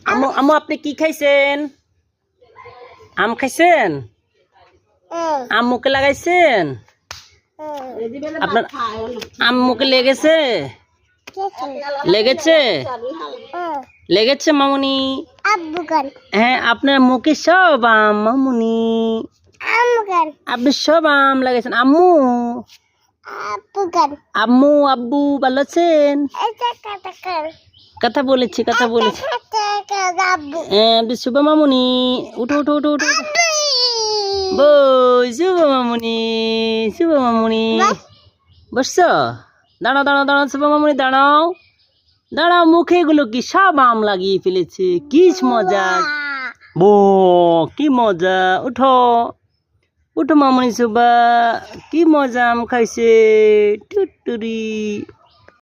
আম্মু আম্মু আপনি কি খাইছেন? আম খাইছেন? আম্মুকে লাগাইছেন? আপনার আম্মুকে লেগেছে? লেগেছে? লেগেছে মামুনি? হ্যাঁ, আপনার মুখে সব আম মামুনি। আপনি সব আম লাগাইছেন। আম্মু আম্মু আব্বু ভালো আছেন? কথা বলেছি শুভ মামুনি উঠো উঠো উঠো উঠো বই শুভ মামুনি বসছো? দাঁড়াও দাঁড়াও দাঁড়াও শুভ মামুনি দাঁড়াও দাঁড়াও, মুখে এগুলো কি সব আম লাগিয়ে ফেলেছে, কি মজা, বো কি মজা। উঠো উঠো মামুনি শুভা, কি মজা আম খাইছে টুটুরি।